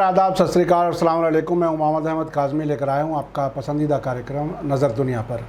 आदाब, सत श्री अकाल और अस्सलाम वालेकुम। मैं मोहम्मद अहमद काज़मी लेकर आया हूँ आपका पसंदीदा कार्यक्रम नज़र दुनिया पर।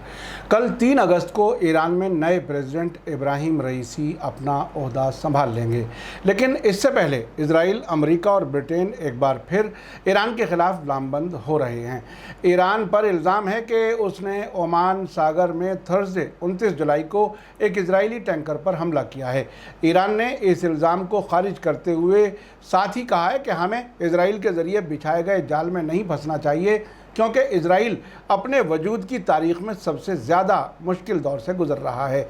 कल 3 अगस्त को ईरान में नए प्रेसिडेंट इब्राहिम रईसी अपना ओहदा संभाल लेंगे, लेकिन इससे पहले इजराइल, अमेरिका और ब्रिटेन एक बार फिर ईरान के ख़िलाफ़ लामबंद हो रहे हैं। ईरान पर इल्ज़ाम है कि उसने ओमान सागर में थर्सडे 29 जुलाई को एक इजरायली टैंकर पर हमला किया है। ईरान ने इस इल्ज़ाम को खारिज करते हुए साथ ही कहा है कि हमें इजराइल के ज़रिए बिछाए गए जाल में नहीं फंसना चाहिए, क्योंकि इजराइल अपने वजूद की तारीख़ में सबसे ज़्यादा मुश्किल दौर से गुज़र रहा है।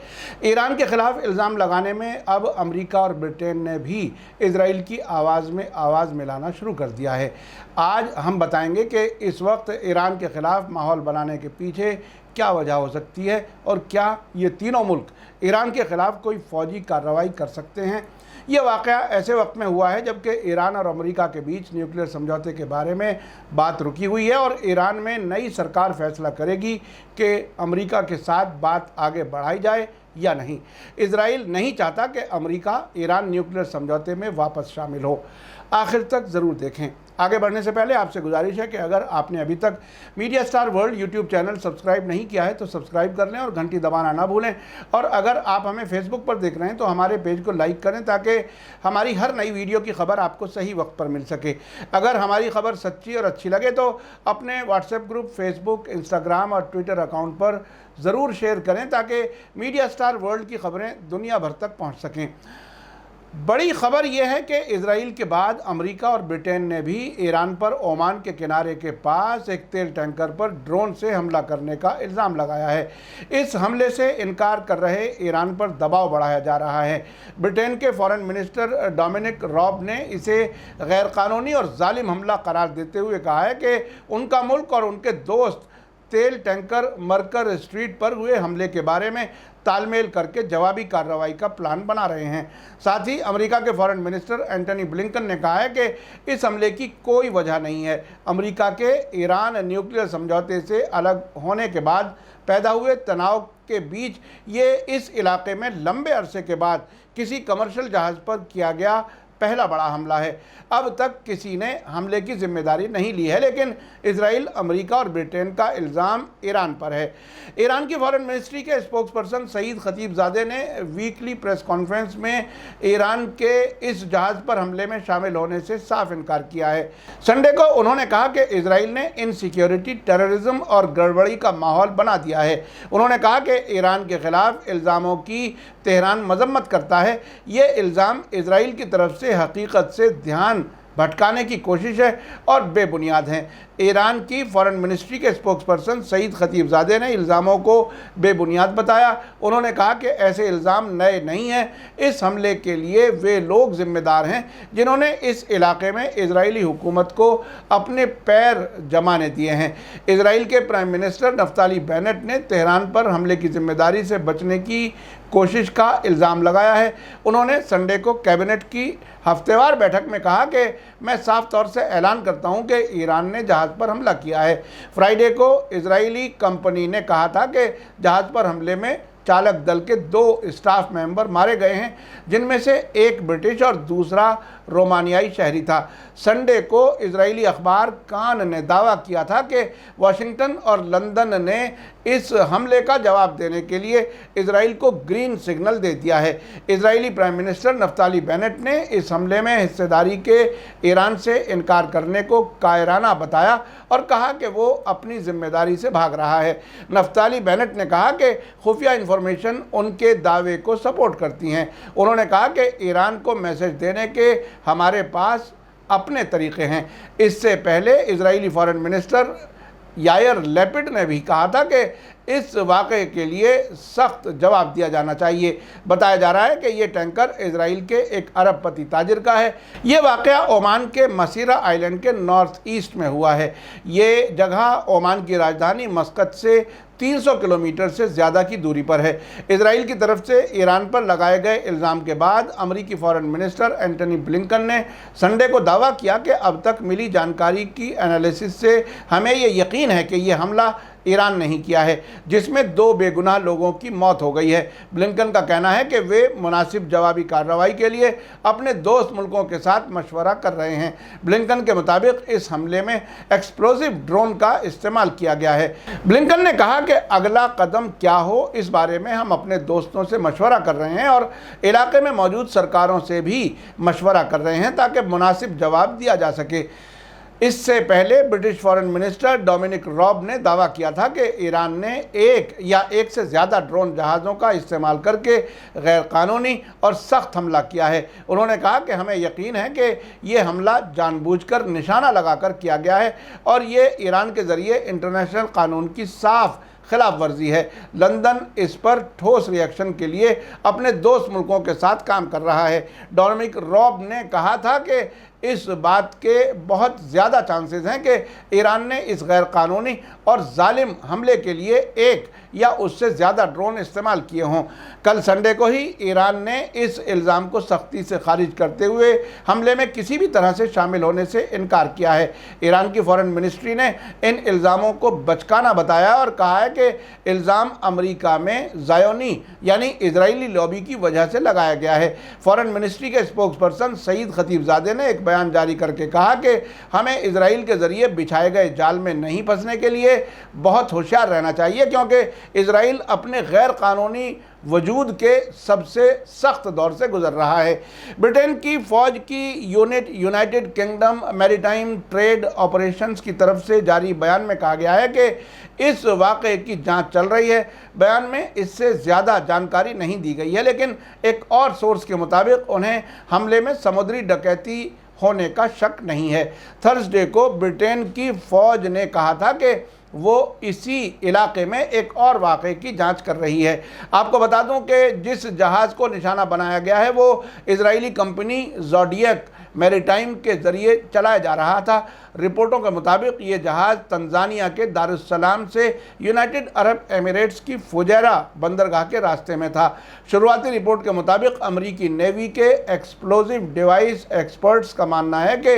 ईरान के ख़िलाफ़ इल्ज़ाम लगाने में अब अमेरिका और ब्रिटेन ने भी इजराइल की आवाज़ में आवाज़ मिलाना शुरू कर दिया है। आज हम बताएंगे कि इस वक्त ईरान के ख़िलाफ़ माहौल बनाने के पीछे क्या वजह हो सकती है और क्या ये तीनों मुल्क ईरान के ख़िलाफ़ कोई फ़ौजी कार्रवाई कर सकते हैं। ये वाक़या ऐसे वक्त में हुआ है जबकि ईरान और अमेरिका के बीच न्यूक्लियर समझौते के बारे में बात रुकी हुई है और ईरान में नई सरकार फैसला करेगी कि अमेरिका के साथ बात आगे बढ़ाई जाए या नहीं। इजराइल नहीं चाहता कि अमेरिका ईरान न्यूक्लियर समझौते में वापस शामिल हो। आखिर तक ज़रूर देखें। आगे बढ़ने से पहले आपसे गुजारिश है कि अगर आपने अभी तक media star world YouTube channel subscribe नहीं किया है तो सब्सक्राइब कर लें और घंटी दबाना ना भूलें। और अगर आप हमें फेसबुक पर देख रहे हैं तो हमारे पेज को लाइक करें ताकि हमारी हर नई वीडियो की खबर आपको सही वक्त पर मिल सके। अगर हमारी खबर सच्ची और अच्छी लगे तो अपने व्हाट्सएप ग्रुप, फेसबुक, इंस्टाग्राम और ट्विटर अकाउंट पर ज़रूर शेयर करें ताकि मीडिया स्टार वर्ल्ड की खबरें दुनिया भर तक पहुँच सकें। बड़ी खबर यह है कि इजराइल के बाद अमेरिका और ब्रिटेन ने भी ईरान पर ओमान के किनारे के पास एक तेल टैंकर पर ड्रोन से हमला करने का इल्ज़ाम लगाया है। इस हमले से इनकार कर रहे ईरान पर दबाव बढ़ाया जा रहा है। ब्रिटेन के फॉरेन मिनिस्टर डोमिनिक रॉब ने इसे गैरकानूनी और जालिम हमला करार देते हुए कहा है कि उनका मुल्क और उनके दोस्त तेल टैंकर मरकर स्ट्रीट पर हुए हमले के बारे में तालमेल करके जवाबी कार्रवाई का प्लान बना रहे हैं। साथ ही अमेरिका के फॉरेन मिनिस्टर एंटनी ब्लिंकन ने कहा है कि इस हमले की कोई वजह नहीं है। अमेरिका के ईरान न्यूक्लियर समझौते से अलग होने के बाद पैदा हुए तनाव के बीच ये इस इलाके में लंबे अरसे के बाद किसी कमर्शियल जहाज़ पर किया गया पहला बड़ा हमला है। अब तक किसी ने हमले की जिम्मेदारी नहीं ली है, लेकिन इजराइल, अमेरिका और ब्रिटेन का इल्ज़ाम ईरान पर है। ईरान की फॉरेन मिनिस्ट्री के स्पोक्सपर्सन सईद खतीबजादे ने वीकली प्रेस कॉन्फ्रेंस में ईरान के इस जहाज़ पर हमले में शामिल होने से साफ इनकार किया है। संडे को उन्होंने कहा कि इजराइल ने इनसिक्योरिटी, टेररिज्म और गड़बड़ी का माहौल बना दिया है। उन्होंने कहा कि ईरान के ख़िलाफ़ इल्ज़ामों की तेहरान मजम्मत करता है। ये इल्ज़ाम इजराइल की तरफ से हकीकत से ध्यान भटकाने की कोशिश है और बेबुनियाद हैं। ईरान की फॉरेन मिनिस्ट्री के स्पोक्सपर्सन सईद खतीबजादे ने इल्ज़ामों को बेबुनियाद बताया। उन्होंने कहा कि ऐसे इल्ज़ाम नए नहीं हैं। इस हमले के लिए वे लोग जिम्मेदार हैं जिन्होंने इस इलाके में इजरायली हुकूमत को अपने पैर जमाने दिए हैं। इजराइल के प्राइम मिनिस्टर नफ्ताली बेनेट ने तेहरान पर हमले की जिम्मेदारी से बचने की कोशिश का इल्ज़ाम लगाया है। उन्होंने संडे को कैबिनेट की हफ्तेवार बैठक में कहा कि मैं साफ तौर से ऐलान करता हूं कि ईरान ने जहाज़ पर हमला किया है। फ्राइडे को इजरायली कंपनी ने कहा था कि जहाज़ पर हमले में चालक दल के 2 स्टाफ मेंबर मारे गए हैं, जिनमें से एक ब्रिटिश और दूसरा रोमानियाई शहरी था। संडे को इजरायली अखबार कान ने दावा किया था कि वाशिंगटन और लंदन ने इस हमले का जवाब देने के लिए इजराइल को ग्रीन सिग्नल दे दिया है। Israeli prime minister Naftali Bennett ने इस हमले में हिस्सेदारी के ईरान से इनकार करने को कायराना बताया और कहा कि वो अपनी जिम्मेदारी से भाग रहा है। नफ्ताली बेनेट ने कहा कि खुफिया इंफॉर्मेशन उनके दावे को सपोर्ट करती हैं। उन्होंने कहा कि ईरान को मैसेज देने के हमारे पास अपने तरीक़े हैं। इससे पहले Israeli foreign minister Yair Lapid ने भी कहा था कि इस वाक़े के लिए सख्त जवाब दिया जाना चाहिए। बताया जा रहा है कि ये टैंकर इजराइल के एक अरबपति ताजिर का है। ये वाक़या ओमान के मसीरा आइलैंड के नॉर्थ ईस्ट में हुआ है। ये जगह ओमान की राजधानी मस्कत से 300 किलोमीटर से ज़्यादा की दूरी पर है। इजराइल की तरफ से ईरान पर लगाए गए इल्ज़ाम के बाद अमेरिकी फॉरेन मिनिस्टर एंटनी ब्लिंकन ने संडे को दावा किया कि अब तक मिली जानकारी की एनालिसिस से हमें ये यकीन है कि ये हमला ईरान ने ही किया है, जिसमें 2 बेगुनाह लोगों की मौत हो गई है। ब्लिंकन का कहना है कि वे मुनासिब जवाबी कार्रवाई के लिए अपने दोस्त मुल्कों के साथ मशवरा कर रहे हैं। ब्लिंकन के मुताबिक इस हमले में एक्सप्लोजिव ड्रोन का इस्तेमाल किया गया है। ब्लिंकन ने कहा कि अगला कदम क्या हो, इस बारे में हम अपने दोस्तों से मशवरा कर रहे हैं और इलाके में मौजूद सरकारों से भी मशवरा कर रहे हैं ताकि मुनासिब जवाब दिया जा सके। इससे पहले British foreign minister Dominic Raab ने दावा किया था कि ईरान ने एक या एक से ज़्यादा ड्रोन जहाज़ों का इस्तेमाल करके गैरकानूनी और सख्त हमला किया है। उन्होंने कहा कि हमें यकीन है कि ये हमला जानबूझकर निशाना लगाकर किया गया है और ये ईरान के ज़रिए इंटरनेशनल कानून की साफ खिलाफ वर्जी है। लंदन इस पर ठोस रिएक्शन के लिए अपने दोस्त मुल्कों के साथ काम कर रहा है। डोमिनिक रॉब ने कहा था कि इस बात के बहुत ज़्यादा चांसेस हैं कि ईरान ने इस गैर कानूनी और जालिम हमले के लिए एक या उससे ज़्यादा ड्रोन इस्तेमाल किए हों। कल संडे को ही ईरान ने इस इल्ज़ाम को सख्ती से खारिज करते हुए हमले में किसी भी तरह से शामिल होने से इनकार किया है। ईरान की फॉरेन मिनिस्ट्री ने इन इल्ज़ामों को बचकाना बताया और कहा है कि इल्ज़ाम अमेरिका में ज़ायोनी यानी इजरायली लॉबी की वजह से लगाया गया है। फॉरेन मिनिस्ट्री के स्पोक्सपर्सन सईद खतीबजादे ने एक बयान जारी करके कहा कि हमें इजराइल के ज़रिए बिछाए गए जाल में नहीं फंसने के लिए बहुत होशियार रहना चाहिए, क्योंकि इजराइल अपने गैर कानूनी वजूद के सबसे सख्त दौर से गुजर रहा है। ब्रिटेन की फ़ौज की unit United kingdom maritime trade operations की तरफ से जारी बयान में कहा गया है कि इस वाक़े की जांच चल रही है। बयान में इससे ज़्यादा जानकारी नहीं दी गई है, लेकिन एक और सोर्स के मुताबिक उन्हें हमले में समुद्री डकैती होने का शक नहीं है। थर्सडे को ब्रिटेन की फ़ौज ने कहा था कि वो इसी इलाके में एक और वाक़े की जांच कर रही है। आपको बता दूं कि जिस जहाज़ को निशाना बनाया गया है वो इजरायली कंपनी ज़ोडिएक मैरीटाइम के ज़रिए चलाया जा रहा था। रिपोर्टों के मुताबिक ये जहाज़ तंजानिया के दारुस्सलाम से यूनाइटेड अरब एमिरेट्स की फुजैरा बंदरगाह के रास्ते में था। शुरुआती रिपोर्ट के मुताबिक अमेरिकी नेवी के एक्सप्लोजिव डिवाइस एक्सपर्ट्स का मानना है कि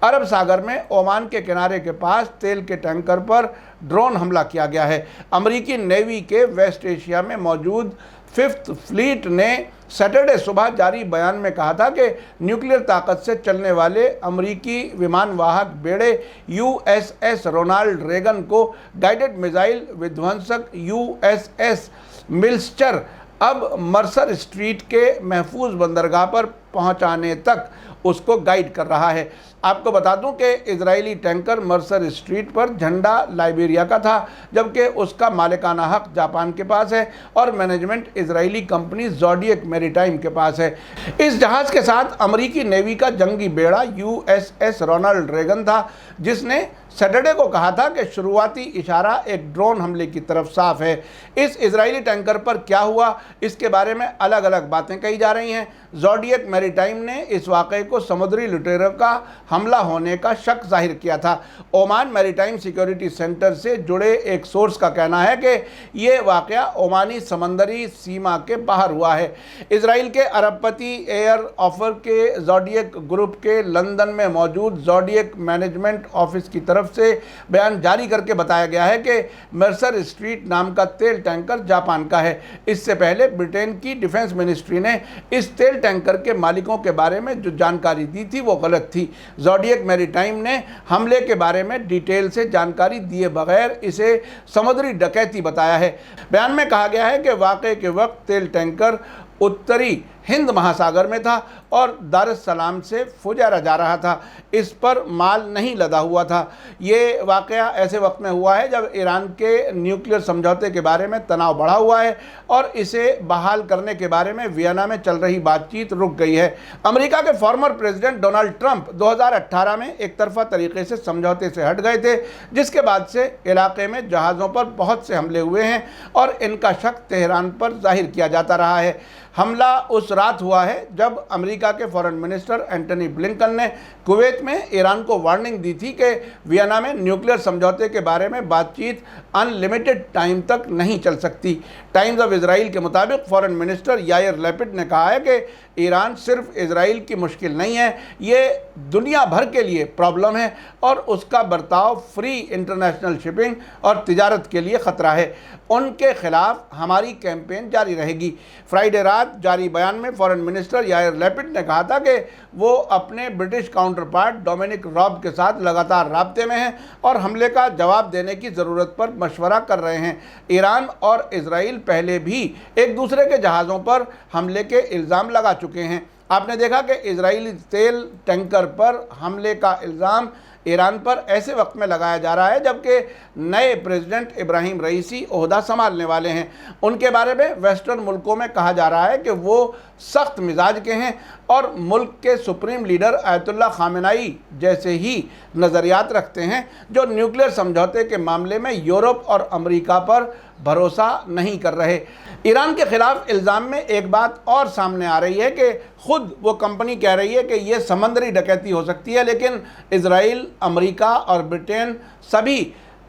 अरब सागर में ओमान के किनारे के पास तेल के टैंकर पर ड्रोन हमला किया गया है। अमेरिकी नेवी के वेस्ट एशिया में मौजूद 5th फ्लीट ने सैटरडे सुबह जारी बयान में कहा था कि न्यूक्लियर ताकत से चलने वाले अमेरिकी विमान वाहक बेड़े USS रोनाल्ड रेगन को गाइडेड मिसाइल विध्वंसक USS मिल्स्टर अब मर्सर स्ट्रीट के महफूज बंदरगाह पर पहुंचाने तक उसको गाइड कर रहा है। आपको बता दूं कि इजरायली टैंकर मर्सर स्ट्रीट पर झंडा लाइबेरिया का था, जबकि उसका मालिकाना हक जापान के पास है और management Israeli company zodiac maritime के पास है। इस जहाज़ के साथ अमेरिकी नेवी का जंगी बेड़ा USS रोनाल्ड रेगन था, जिसने सैटरडे को कहा था कि शुरुआती इशारा एक ड्रोन हमले की तरफ साफ है। इस इजरायली टैंकर पर क्या हुआ, इसके बारे में अलग अलग बातें कही जा रही हैं। ज़ोडिएक मैरीटाइम ने इस वाक़े को समुद्री लुटेरों का हमला होने का शक जाहिर किया था। ओमान मैरीटाइम सिक्योरिटी सेंटर से जुड़े एक सोर्स का कहना है कि ये वाक़या ओमानी समंदरी सीमा के बाहर हुआ है। इजराइल के अरबपति एयर ऑफर के ज़ोडिएक ग्रुप के लंदन में मौजूद ज़ोडिएक मैनेजमेंट ऑफिस की तरफ से बयान जारी करके बताया गया है कि मर्सर स्ट्रीट नाम का तेल टैंकर जापान का है। इससे पहले ब्रिटेन की डिफेंस मिनिस्ट्री ने इस तेल टैंकर के मालिकों के बारे में जो जानकारी दी थी वो गलत थी। ज़ोडिएक मैरीटाइम ने हमले के बारे में डिटेल से जानकारी दिए बगैर इसे समुद्री डकैती बताया है। बयान में कहा गया है कि वाक़े के वक्त तेल टैंकर उत्तरी हिंद महासागर में था और दारुस्सलाम से फुजैरा जा रहा था। इस पर माल नहीं लदा हुआ था। ये वाक़या ऐसे वक्त में हुआ है जब ईरान के न्यूक्लियर समझौते के बारे में तनाव बढ़ा हुआ है और इसे बहाल करने के बारे में वियना में चल रही बातचीत रुक गई है। अमेरिका के फॉर्मर प्रेसिडेंट डोनाल्ड ट्रंप 2018 में एक तरफा तरीके से समझौते से हट गए थे, जिसके बाद से इलाके में जहाज़ों पर बहुत से हमले हुए हैं और इनका शक तेहरान पर जाहिर किया जाता रहा है। हमला उस रात हुआ है जब अमेरिका के फॉरेन मिनिस्टर एंटनी ब्लिंकन ने कुवैत में ईरान को वार्निंग दी थी कि वियना में न्यूक्लियर समझौते के बारे में बातचीत अनलिमिटेड टाइम तक नहीं चल सकती। टाइम्स ऑफ इजराइल के मुताबिक फॉरेन मिनिस्टर यायर लैपिड ने कहा है कि ईरान सिर्फ इजराइल की मुश्किल नहीं है, ये दुनिया भर के लिए प्रॉब्लम है और उसका बर्ताव फ्री इंटरनेशनल शिपिंग और तिजारत के लिए ख़तरा है। उनके खिलाफ हमारी कैंपेन जारी रहेगी। फ्राइडे रात जारी बयान में फॉरेन मिनिस्टर यायर लैपिड ने कहा था कि वो अपने British counter Dominic Raab के साथ लगातार राब्ते में हैं और हमले का जवाब देने की ज़रूरत पर मशवरा कर रहे हैं। ईरान और इजराइल पहले भी एक दूसरे के जहाज़ों पर हमले के इल्ज़ाम लगा चुके हैं। आपने देखा कि इजरायली तेल टैंकर पर हमले का इल्ज़ाम ईरान पर ऐसे वक्त में लगाया जा रहा है जबकि नए प्रेसिडेंट इब्राहिम रईसी ओहदा संभालने वाले हैं। उनके बारे में वेस्टर्न मुल्कों में कहा जा रहा है कि वो सख्त मिजाज के हैं और मुल्क के सुप्रीम लीडर आयतुल्लाह खामेनेई जैसे ही नज़रियात रखते हैं जो न्यूक्लियर समझौते के मामले में यूरोप और अमेरिका पर भरोसा नहीं कर रहे। ईरान के खिलाफ इल्ज़ाम में एक बात और सामने आ रही है कि खुद वो कंपनी कह रही है कि ये समंदरी डकैती हो सकती है, लेकिन इजराइल, अमेरिका और ब्रिटेन सभी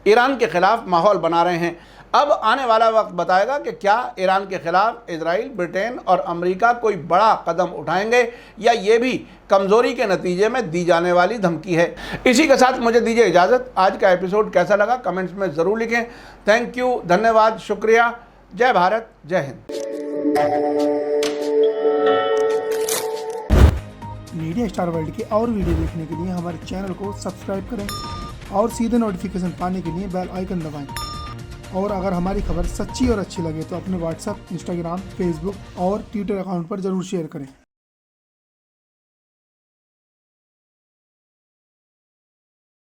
ईरान के खिलाफ माहौल बना रहे हैं। अब आने वाला वक्त बताएगा कि क्या ईरान के खिलाफ इजराइल, ब्रिटेन और अमेरिका कोई बड़ा कदम उठाएंगे या ये भी कमज़ोरी के नतीजे में दी जाने वाली धमकी है। इसी के साथ मुझे दीजिए इजाज़त। आज का एपिसोड कैसा लगा कमेंट्स में ज़रूर लिखें। थैंक यू, धन्यवाद, शुक्रिया। जय भारत, जय हिंद। मीडिया स्टार वर्ल्ड के और वीडियो देखने के लिए हमारे चैनल को सब्सक्राइब करें और सीधे नोटिफिकेशन पाने के लिए बेल आइकन दबाएं। और अगर हमारी खबर सच्ची और अच्छी लगे तो अपने व्हाट्सएप, इंस्टाग्राम, फेसबुक और ट्विटर अकाउंट पर ज़रूर शेयर करें।